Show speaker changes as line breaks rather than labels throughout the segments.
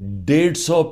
150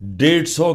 150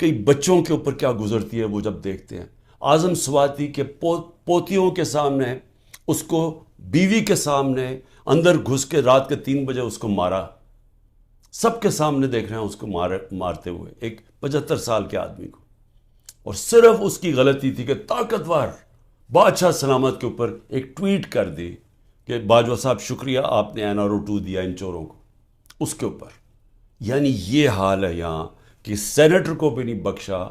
کئی بچوں کے اوپر کیا گزرتی ہے وہ جب دیکھتے ہیں. اعظم سواتی کے پوتیوں کے سامنے اس کو بیوی کے سامنے اندر گھس کے رات کے 3 بجے اس کو مارا. سب کے سامنے دیکھ رہے ہیں اس کو مارتے ہوئے ایک 75 سال کے آدمی کو. اور صرف اس کی غلطی تھی کہ طاقتور بادشاہ سلامت کے اوپر ایک ٹویٹ کر دی کہ باجوہ صاحب شکریہ آپ نے NRO2 دیا ان چوروں کو. اس کے اوپر یعنی یہ حال ہے یہاں کہ سینیٹر کو بھی نہیں بخشا.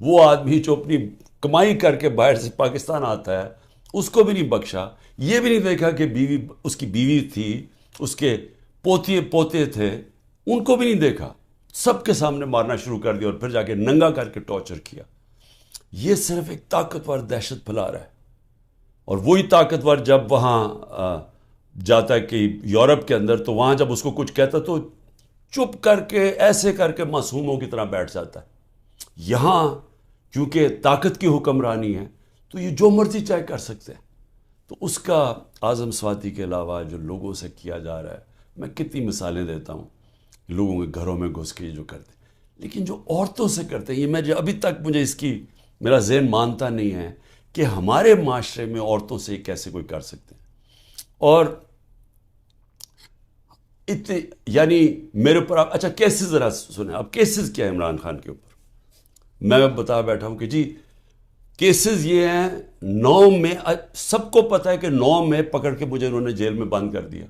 وہ آدمی جو اپنی کمائی کر کے باہر سے پاکستان آتا ہے اس کو بھی نہیں بخشا. یہ بھی نہیں دیکھا کہ اس کی بیوی تھی, اس کے پوتے تھے, ان کو بھی نہیں دیکھا. سب کے سامنے مارنا شروع کر دیا اور پھر جا کے ننگا کر کے ٹارچر کیا. یہ صرف ایک طاقتور دہشت پھیلا رہا ہے. اور وہی طاقتور جب وہاں جاتا ہے کہ یورپ کے اندر, تو وہاں جب اس کو کچھ کہتا تو چپ کر کے ایسے کر کے معصوموں کی طرح بیٹھ جاتا ہے. یہاں کیونکہ طاقت کی حکمرانی ہے تو یہ جو مرضی چاہے کر سکتے ہیں. تو اس کا اعظم سواتی کے علاوہ جو لوگوں سے کیا جا رہا ہے, میں کتنی مثالیں دیتا ہوں لوگوں کے گھروں میں گھس کے جو کرتے ہیں. لیکن جو عورتوں سے کرتے ہیں, یہ میں ابھی تک مجھے اس کی میرا ذہن مانتا نہیں ہے کہ ہمارے معاشرے میں عورتوں سے کیسے کوئی کر سکتے ہیں. اور یعنی میرے اوپر آپ اچھا کیسز ذرا سنیں. اب کیسز کیا ہے عمران خان کے اوپر؟ میں بتا بیٹھا ہوں کہ جی کیسز یہ ہیں 9 میں, سب کو پتہ ہے کہ 9 میں پکڑ کے مجھے انہوں نے جیل میں بند کر دیا.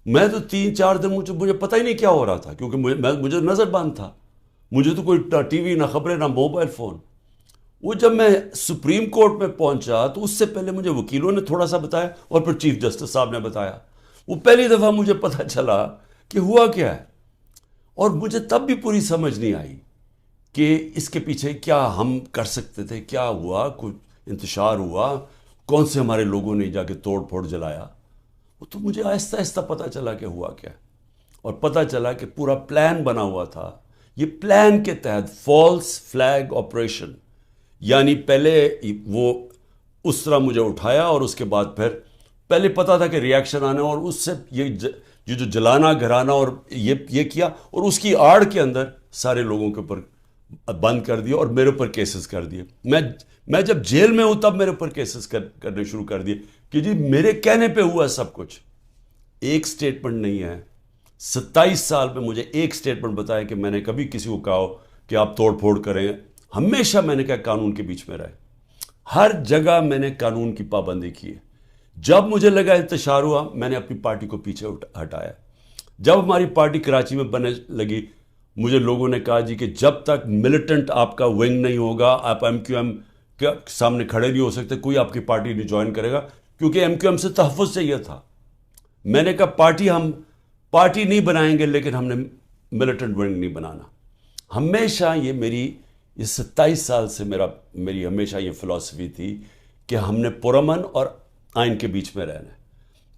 میں تو 3-4 دن مجھے پتہ ہی نہیں کیا ہو رہا تھا, کیونکہ مجھے نظر بند تھا. مجھے تو کوئی ٹی وی, نہ خبریں, نہ موبائل فون. وہ جب میں سپریم کورٹ میں پہنچا تو اس سے پہلے مجھے وکیلوں نے تھوڑا سا بتایا اور پھر چیف جسٹس صاحب نے بتایا. وہ پہلی دفعہ مجھے پتہ چلا کہ ہوا کیا ہے. اور مجھے تب بھی پوری سمجھ نہیں آئی کہ اس کے پیچھے کیا ہم کر سکتے تھے, کیا ہوا, کچھ انتشار ہوا, کون سے ہمارے لوگوں نے جا کے توڑ پھوڑ جلایا. وہ تو مجھے آہستہ آہستہ پتہ چلا کہ ہوا کیا. اور پتہ چلا کہ پورا پلان بنا ہوا تھا. یہ پلان کے تحت فالس فلیگ آپریشن, یعنی پہلے وہ اس طرح مجھے اٹھایا اور اس کے بعد پھر پہلے پتا تھا کہ ریاکشن آنا, اور اس سے یہ جو جلانا گھرانا اور یہ کیا, اور اس کی آڑ کے اندر سارے لوگوں کے اوپر بند کر دیا اور میرے اوپر کیسز کر دیے. میں جب جیل میں ہوں تب میرے اوپر کیسز کرنے شروع کر دیے کہ جی میرے کہنے پہ ہوا سب کچھ. ایک سٹیٹمنٹ نہیں ہے. 27 سال میں مجھے ایک سٹیٹمنٹ بتایا کہ میں نے کبھی کسی کو کہا ہو کہ آپ توڑ پھوڑ کریں. ہمیشہ میں نے کہا قانون کے بیچ میں رہے. ہر جگہ میں نے قانون کی پابندی کی ہے. جب مجھے لگا انتشار ہوا, میں نے اپنی پارٹی کو پیچھے ہٹایا. جب ہماری پارٹی کراچی میں بننے لگی, مجھے لوگوں نے کہا جی کہ جب تک ملیٹنٹ آپ کا ونگ نہیں ہوگا, آپ MQM کے سامنے کھڑے نہیں ہو سکتے, کوئی آپ کی پارٹی نہیں جوائن کرے گا, کیونکہ MQM سے تحفظ چاہیے تھا. میں نے کہا ہم پارٹی نہیں بنائیں گے, لیکن ہم نے ملیٹنٹ ونگ نہیں بنانا. ہمیشہ یہ 27 سال سے میری ہمیشہ یہ فلسفی تھی کہ ہم نے پرامن اور آئین کے بیچ میں رہنا ہے.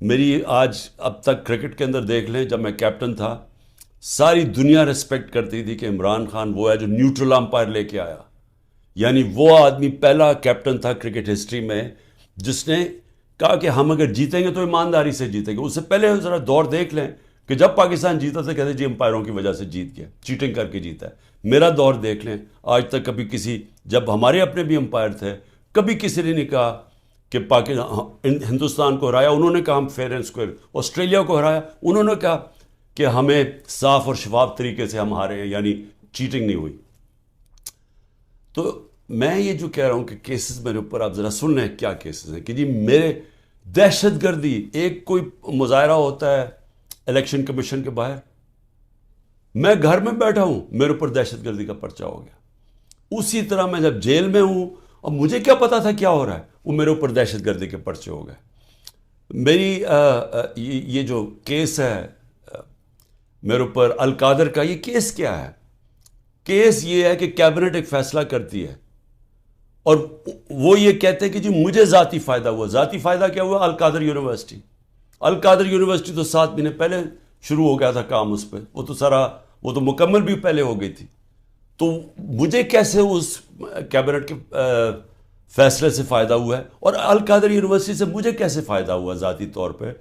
میری آج اب تک کرکٹ کے اندر دیکھ لیں, جب میں کیپٹن تھا ساری دنیا ریسپیکٹ کرتی تھی کہ عمران خان وہ ہے جو نیوٹرل امپائر لے کے آیا. یعنی وہ آدمی پہلا کیپٹن تھا کرکٹ ہسٹری میں جس نے کہا کہ ہم اگر جیتیں گے تو ایمانداری سے جیتیں گے. اس سے پہلے ذرا دور دیکھ لیں کہ جب پاکستان جیتا تھا کہتے جی امپائروں کی وجہ سے جیت گیا, چیٹنگ کر کے جیتا ہے. میرا دور دیکھ لیں, آج تک کبھی جب ہمارے اپنے بھی امپائر تھے, کبھی کسی نے نہیں کہا کہ ہندوستان کو ہرایا, انہوں نے کہا ہم فیئر اینڈ اسکوائر. آسٹریلیا کو ہرایا, انہوں نے کہا کہ ہمیں صاف اور شفاف طریقے سے ہم ہارے ہیں, یعنی چیٹنگ نہیں ہوئی. تو میں یہ جو کہہ رہا ہوں کہ کیسز میرے اوپر آپ ذرا سن لیں کیا کیسز ہیں کہ جی میرے دہشت گردی, ایک کوئی مظاہرہ ہوتا ہے الیکشن کمیشن کے باہر, میں گھر میں بیٹھا ہوں, میرے اوپر دہشت گردی کا پرچہ ہو گیا. اسی طرح میں جب جیل میں ہوں اور مجھے کیا پتا تھا کیا ہو رہا ہے, وہ میرے اوپر دہشت گردی کے پرچے ہو گئے. میری یہ جو کیس ہے میرے اوپر القادر کا, یہ کیس کیا ہے؟ کیس یہ ہے کہ کیبنٹ ایک فیصلہ کرتی ہے اور وہ یہ کہتے ہیں کہ جی مجھے ذاتی فائدہ ہوا. ذاتی فائدہ کیا ہوا؟ القادر یونیورسٹی. القادر یونیورسٹی تو 7 مہینے پہلے شروع ہو گیا تھا کام اس پہ, وہ تو مکمل بھی پہلے ہو گئی تھی. تو مجھے کیسے اس کیبنٹ کے فیصلے سے فائدہ ہوا ہے, اور القادر یونیورسٹی سے مجھے کیسے فائدہ ہوا ذاتی طور پہ؟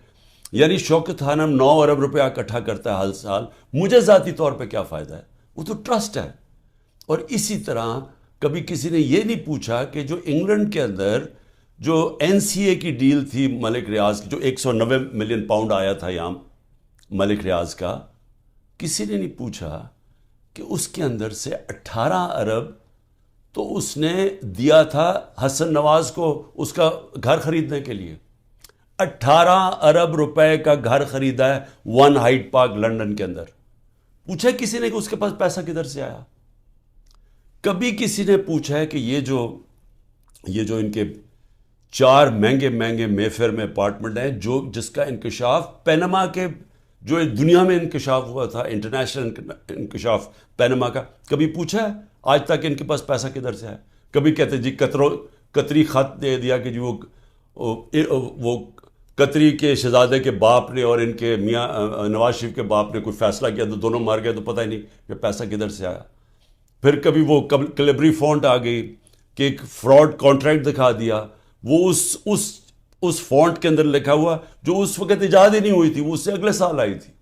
یعنی شوکت خانم 9 ارب روپیہ اکٹھا کرتا ہے ہر سال, مجھے ذاتی طور پہ کیا فائدہ ہے؟ وہ تو ٹرسٹ ہے. اور اسی طرح کبھی کسی نے یہ نہیں پوچھا کہ جو انگلینڈ کے اندر جو این سی اے کی ڈیل تھی ملک ریاض کی، جو 190 ملین پاؤنڈ آیا تھا یہاں ملک ریاض کا، کسی نے نہیں پوچھا کہ اس کے اندر سے 18 ارب تو اس نے دیا تھا حسن نواز کو اس کا گھر خریدنے کے لیے. 18 ارب روپے کا گھر خریدا ہے ون ہائیڈ پارک لنڈن کے اندر. پوچھا کسی نے کہ اس کے پاس پیسہ کدھر سے آیا؟ کبھی کسی نے پوچھا ہے کہ یہ جو ان کے 4 مہنگے مے فیئر میں اپارٹمنٹ ہیں جس کا انکشاف پینما کے جو دنیا میں انکشاف ہوا تھا، انٹرنیشنل انکشاف پینما کا، کبھی پوچھا ہے آج تک ان کے پاس پیسہ کدھر سے ہے؟ کبھی کہتے جی قطری خط دے دیا کہ جی وہ قطری کے شہزادے کے باپ نے اور ان کے میاں نواز شریف کے باپ نے کوئی فیصلہ کیا تو دونوں مار گئے، تو پتہ ہی نہیں کہ پیسہ کدھر سے آیا. پھر کبھی وہ کلیبری فونٹ آ گئی کہ ایک فراڈ کانٹریکٹ دکھا دیا، وہ اس فونٹ کے اندر لکھا ہوا جو اس وقت ایجاد ہی نہیں ہوئی تھی، وہ اس سے اگلے سال آئی تھی.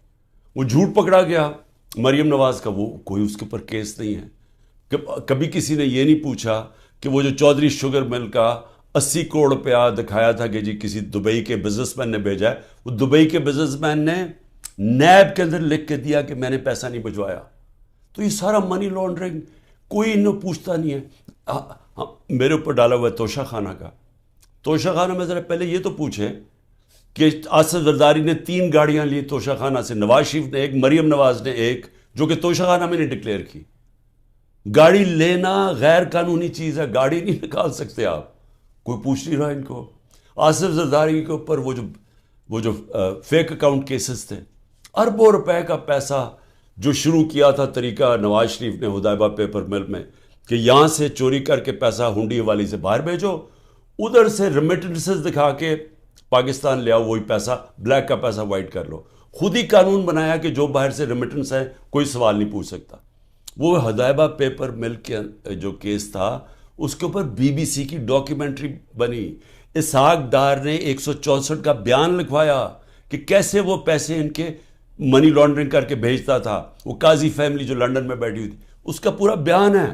وہ جھوٹ پکڑا گیا مریم نواز کا، وہ کوئی اس کے اوپر کیس نہیں ہے. کبھی کسی نے یہ نہیں پوچھا کہ وہ جو چودھری شوگر مل کا 80 کروڑ روپیہ دکھایا تھا کہ جی کسی دبئی کے بزنس مین نے بھیجا ہے، وہ دبئی کے بزنس مین نے نیب کے اندر لکھ کے دیا کہ میں نے پیسہ نہیں بھجوایا. تو یہ سارا منی لانڈرنگ کوئی انہوں پوچھتا نہیں ہے. میرے اوپر ڈالا ہوا ہے توشہ خانہ کا. توشہ خانہ میں ذرا پہلے یہ تو پوچھیں کہ آصف زرداری نے 3 گاڑیاں لی توشہ خانہ سے، نواز شریف نے ایک، مریم نواز نے ایک، جو کہ توشہ خانہ میں نے ڈکلیئر کی. گاڑی لینا غیر قانونی چیز ہے، گاڑی نہیں نکال سکتے آپ. کوئی پوچھ نہیں رہا ان کو. آصف زرداری کے اوپر وہ جو فیک اکاؤنٹ کیسز تھے، اربوں روپے کا پیسہ جو شروع کیا تھا طریقہ نواز شریف نے حدیبہ پیپر مل میں کہ یہاں سے چوری کر کے پیسہ ہنڈی والی سے باہر بھیجو، ادھر سے ریمیٹنسز دکھا کے پاکستان لے آؤ، وہی پیسہ بلیک کا پیسہ وائٹ کر لو. خود ہی قانون بنایا کہ جو باہر سے ریمیٹنس ہے کوئی سوال نہیں پوچھ سکتا. وہ حدیبہ پیپر مل کے جو کیس تھا اس کے اوپر بی بی سی کی ڈاکیومنٹری بنی. اسحاق ڈار نے 164 کا بیان لکھوایا کہ کیسے وہ پیسے ان کے منی لانڈرنگ کر کے بھیجتا تھا. وہ قاضی فیملی جو لنڈن میں بیٹھی ہوئی تھی اس کا پورا بیان ہے.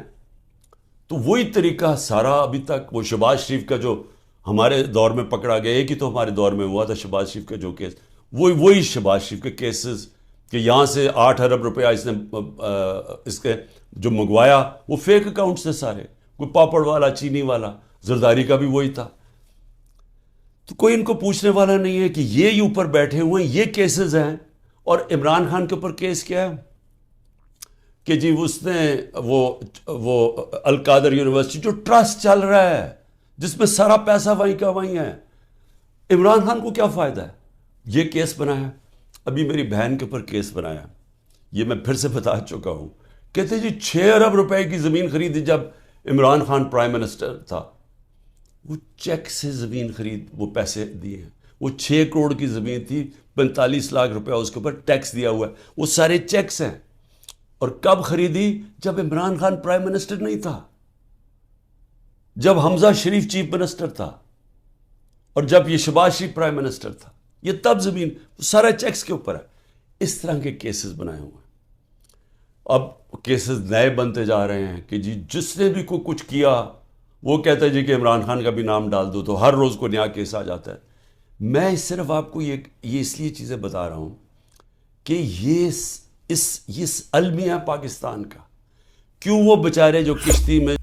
تو وہی طریقہ سارا ابھی تک، وہ شہباز شریف کا جو ہمارے دور میں پکڑا گیا، ایک ہی تو ہمارے دور میں ہوا تھا شہباز شریف کا جو کیس، وہی شہباز شریف کے کیسز کہ یہاں سے 8 ارب روپیہ اس کے جو منگوایا وہ فیک اکاؤنٹ سے سارے، کوئی پاپڑ والا، چینی والا، زرداری کا بھی وہی تھا. تو کوئی ان کو پوچھنے والا نہیں ہے کہ یہ اوپر بیٹھے ہوئے ہیں، یہ کیسز ہیں. اور عمران خان کے اوپر کیس کیا ہے کہ جی اس نے وہ القادر یونیورسٹی جو ٹرسٹ چل رہا ہے جس میں سارا پیسہ وہیں کا وہیں ہے، عمران خان کو کیا فائدہ ہے؟ یہ کیس بنایا. ابھی میری بہن کے اوپر کیس بنایا، یہ میں پھر سے بتا چکا ہوں. کہتے جی 6 ارب روپے کی زمین خریدی جب عمران خان پرائم منسٹر تھا. وہ چیک سے زمین خرید وہ پیسے دیے ہیں. وہ 6 کروڑ کی زمین تھی، 45 لاکھ روپیہ اس کے اوپر ٹیکس دیا ہوا ہے. وہ سارے چیکس ہیں. اور کب خریدی؟ جب عمران خان پرائم منسٹر نہیں تھا، جب حمزہ شریف چیف منسٹر تھا، اور جب یہ شہباز شریف پرائم منسٹر تھا. یہ تب زمین سارا چیکس کے اوپر ہے. اس طرح کے کیسز بنائے ہوئے ہیں. اب کیسز نئے بنتے جا رہے ہیں کہ جی جس نے بھی کوئی کچھ کیا وہ کہتا ہے جی کہ عمران خان کا بھی نام ڈال دو، تو ہر روز کو نیا کیس آ جاتا ہے. میں صرف آپ کو یہ اس لیے چیزیں بتا رہا ہوں کہ یہ المیہ پاکستان کا، کیوں وہ بیچارے جو کشتی میں